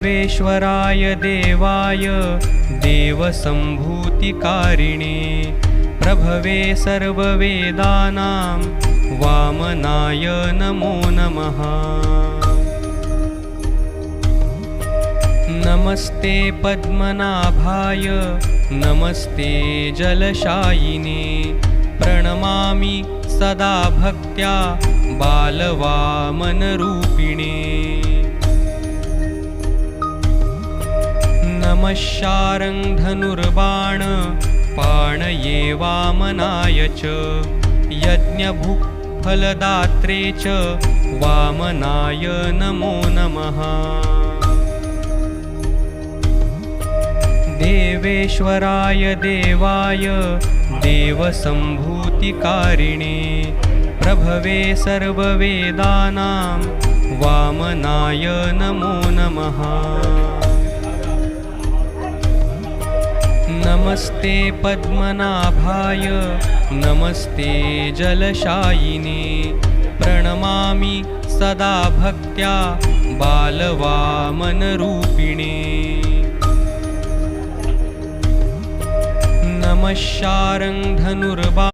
देवेश्वराय देवाय देवसम्भूतिकारिणे प्रभवे सर्ववेदानां वामनाय नमो नमः। नमस्ते पद्मनाभाय नमस्ते जलशायिने प्रणमामि सदा भक्त्या बालवामनरूपिणे। नमः शार्ङ्गधनुर्बाण पाणये वामनाय च यज्ञभुक्फलदात्रे च वामनाय नमो नमः। देवेश्वराय देवाय देवसम्भूतिकारिणे प्रभवे सर्ववेदानां वामनाय नमो नमः। नमस्ते पद्मनाभाय नमस्ते जलशायिने प्रणमामि सदा भक्त्या बालवामनरूपिणे। नमः शार्ङ्गधनुर्बाण